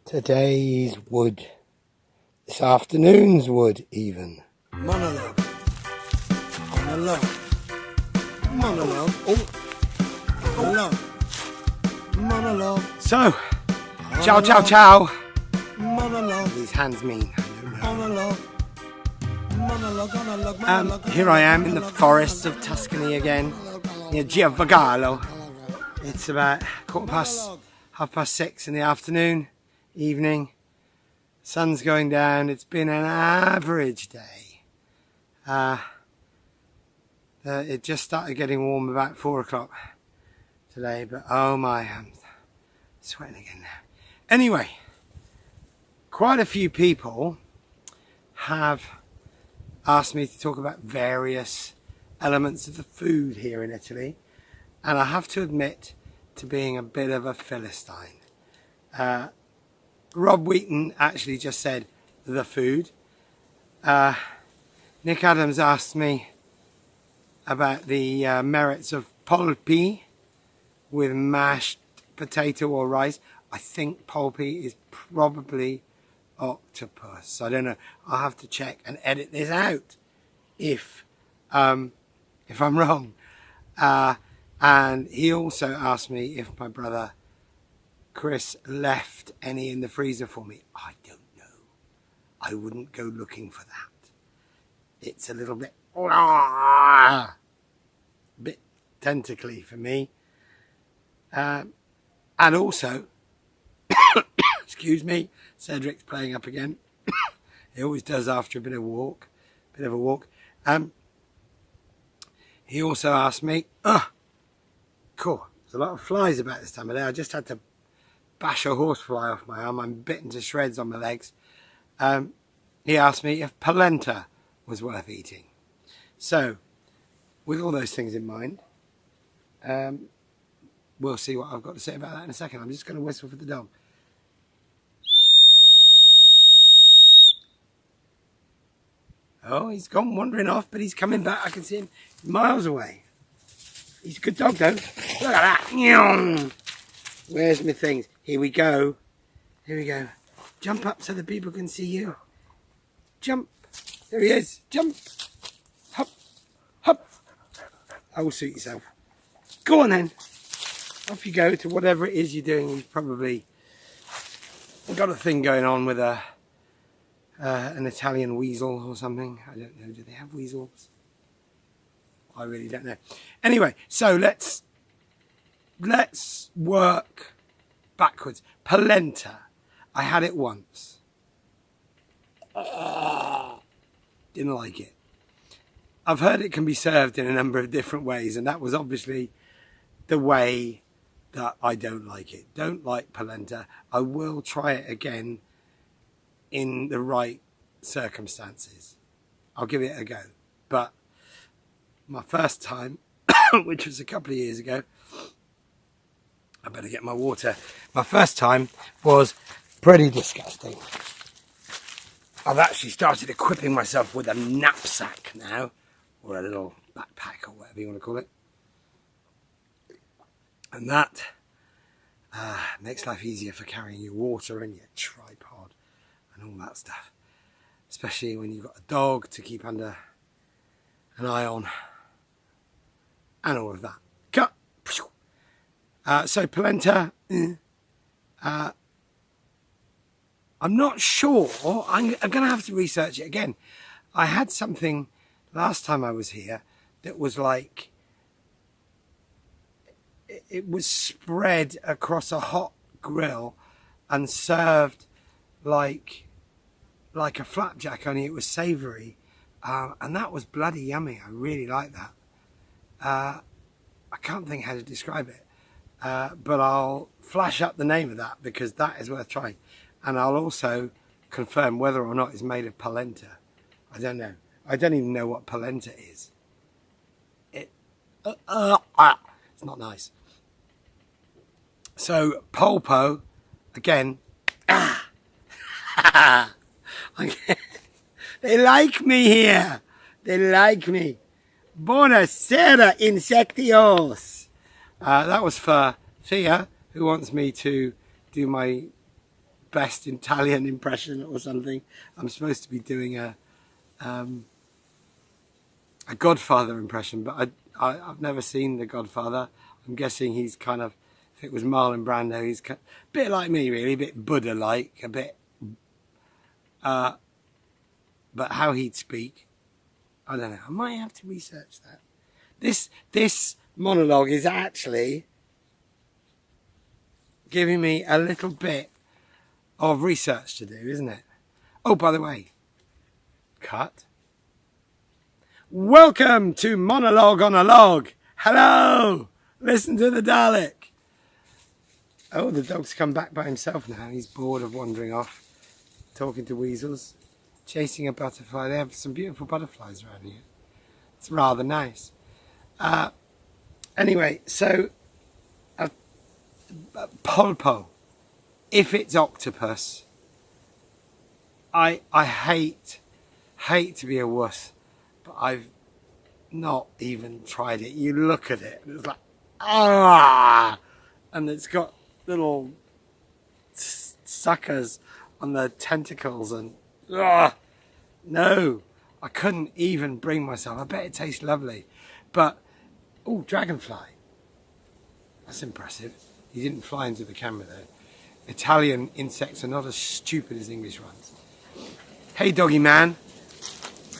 Today's wood. This afternoon's wood, even. Monologue. Monologue. Monologue. Oh. Monologue. Monologue. So, ciao, ciao, ciao. Monologue. These hands mean. Monologue. Monologue. Here I am in the forests of Tuscany again, near Giavagallo. It's about half past 6 in the afternoon, evening. Sun's going down. It's been an average day. It just started getting warm about 4 o'clock today, but oh my, I'm sweating again now. Anyway, quite a few people have asked me to talk about various elements of the food here in Italy, and I have to admit to being a bit of a Philistine. Rob Wheaton actually just said the food. Nick Adams asked me about the merits of polpi with mashed potato or rice. I think polpi is probably octopus. I don't know. I'll have to check and edit this out if I'm wrong. And he also asked me if my brother Chris left any in the freezer for me. I don't know. I wouldn't go looking for that. It's a little bit tentacly for me. And also, excuse me, Cedric's playing up again. He always does after a bit of a walk. He also asked me, cool, there's a lot of flies about this time of day. I just had to bash a horsefly off my arm. I'm bitten to shreds on my legs. He asked me if polenta was worth eating. So, with all those things in mind, we'll see what I've got to say about that in a second. I'm just going to whistle for the dog. Oh, he's gone wandering off, but he's coming back. I can see him miles away. He's a good dog, though. Look at that. Where's my things? Here we go. Here we go. Jump up so the people can see you. Jump. There he is. Jump. Hop. Hop. Oh, suit yourself. Go on then. Off you go to whatever it is you're doing. You've probably got a thing going on with an Italian weasel or something. I don't know. Do they have weasels? I really don't know. Anyway, so let's work backwards. Polenta. I had it once. Didn't like it. I've heard it can be served in a number of different ways, and that was obviously the way that I don't like it. Don't like polenta. I will try it again in the right circumstances. I'll give it a go. But my first time, which was a couple of years ago, I better get my water. My first time was pretty disgusting. I've actually started equipping myself with a knapsack now, or a little backpack, or whatever you want to call it. And that makes life easier for carrying your water and your tripod and all that stuff. Especially when you've got a dog to keep under an eye on and all of that. Cut. So polenta, I'm not sure. I'm going to have to research it again. I had something last time I was here that was like, it was spread across a hot grill and served like a flapjack, only it was savoury. And that was bloody yummy. I really like that. I can't think how to describe it. But I'll flash up the name of that because that is worth trying. And I'll also confirm whether or not it's made of polenta. I don't know. I don't even know what polenta is. It's not nice. So, polpo, again. They like me here. They like me. Buonasera, insectios. That was for Thea, who wants me to do my best Italian impression or something. I'm supposed to be doing a Godfather impression, but I've never seen The Godfather. I'm guessing he's kind of, if it was Marlon Brando, he's a bit like me really, a bit Buddha-like, a bit, but how he'd speak, I don't know. I might have to research that. This monologue is actually giving me a little bit of research to do, isn't it? Oh, by the way, cut. Welcome to Monologue on a Log. Hello! Listen to the Dalek. Oh, the dog's come back by himself now. He's bored of wandering off, talking to weasels, chasing a butterfly. They have some beautiful butterflies around here. It's rather nice. Anyway, so polpo. If it's octopus, I hate to be a wuss, but I've not even tried it. You look at it and it's like, ah, and it's got little suckers on the tentacles and no, I couldn't even bring myself. I bet it tastes lovely, but oh, dragonfly, that's impressive. He didn't fly into the camera though. Italian insects are not as stupid as English ones. Hey doggy man,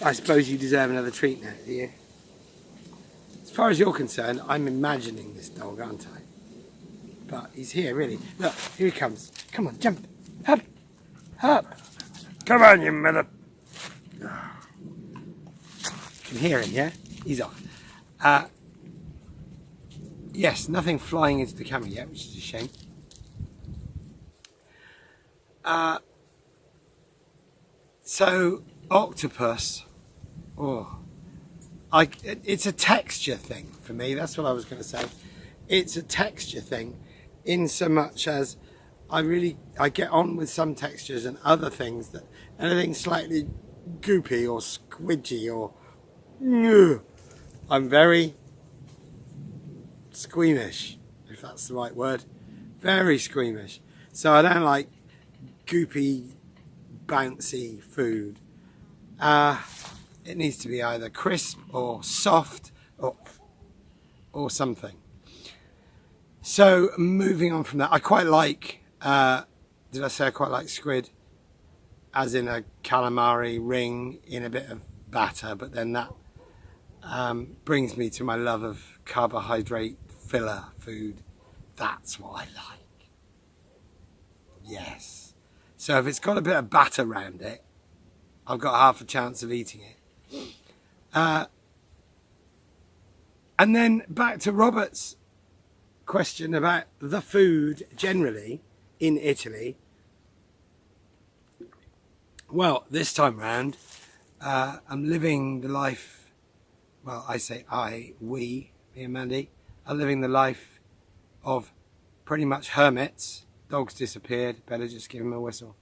I suppose you deserve another treat now, do you? As far as you're concerned, I'm imagining this dog, aren't I? But he's here, really. Look, here he comes. Come on, jump. Up. Up. Come on, you mother. You can hear him, yeah? He's off. Yes, nothing flying into the camera yet, which is a shame. So, octopus. Oh, it's a texture thing for me. That's what I was going to say. It's a texture thing, in so much as I get on with some textures and other things that anything slightly goopy or squidgy or I'm very squeamish, if that's the right word. Very squeamish. So I don't like goopy, bouncy food. It needs to be either crisp or soft or something. So moving on from that, I quite like, did I say I quite like squid? As in a calamari ring in a bit of batter, but then that brings me to my love of carbohydrate filler food. That's what I like. Yes. So if it's got a bit of batter around it, I've got half a chance of eating it. And then back to Robert's question about the food generally in Italy. Well, this time round, I'm living the life, well, I say we, me and Mandy, are living the life of pretty much hermits. Dog's disappeared, better just give him a whistle.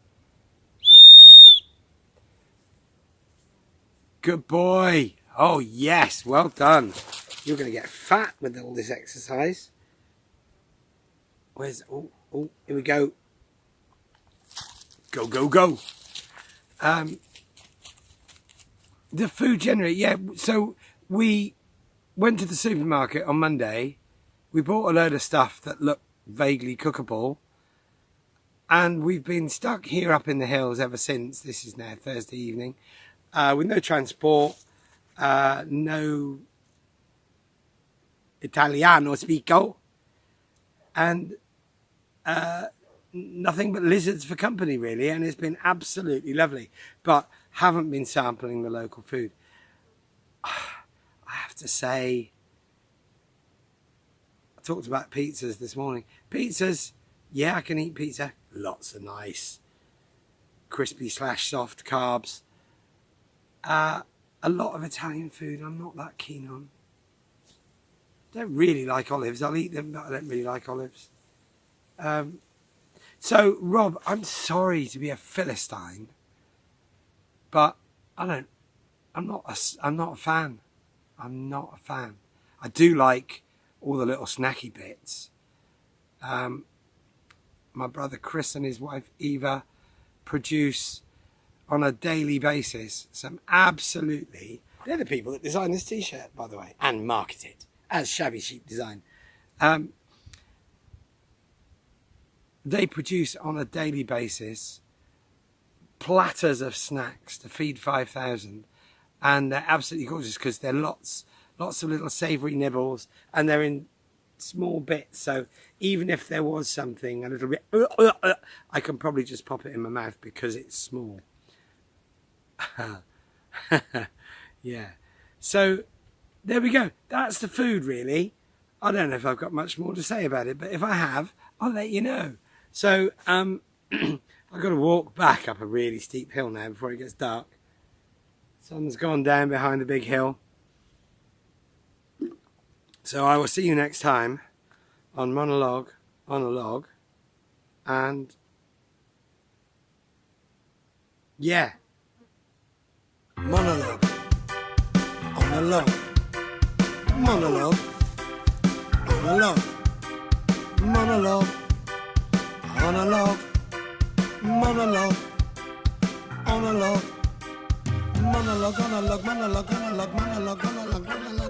Good boy. Oh yes, well done. You're going to get fat with all this exercise. Where's, oh, here we go. Go, go, go. The food generally, yeah, so we went to the supermarket on Monday. We bought a load of stuff that looked vaguely cookable. And we've been stuck here up in the hills ever since. This is now Thursday evening. With no transport, no Italiano speako, and nothing but lizards for company, really. And it's been absolutely lovely. But haven't been sampling the local food. I have to say, I talked about pizzas this morning. Pizzas, yeah, I can eat pizza. Lots of nice, crispy / soft carbs. A lot of Italian food I'm not that keen on. Don't really like olives. I'll eat them, but I don't really like olives. So, Rob, I'm sorry to be a Philistine, but I'm not a fan. I'm not a fan. I do like all the little snacky bits. my brother Chris and his wife Eva produce on a daily basis some absolutely... They're the people that design this t-shirt, by the way, and market it as Shabby Chic Design. They produce on a daily basis platters of snacks to feed 5,000, and they're absolutely gorgeous because they're lots of little savoury nibbles, and they're in small bits, so even if there was something a little bit, I can probably just pop it in my mouth because it's small. Yeah, so there we go. That's the food, really. I don't know if I've got much more to say about it, but if I have, I'll let you know. So I've got to walk back up a really steep hill now before it gets dark. Sun's gone down behind the big hill. So I will see you next time on Monologue on a Log. And yeah. Monologue on a log. Monologue on a log. Monologue on a log. Monologue on a log. Monologue on a log. Monologue on a log. Monologue on a log. Monologue.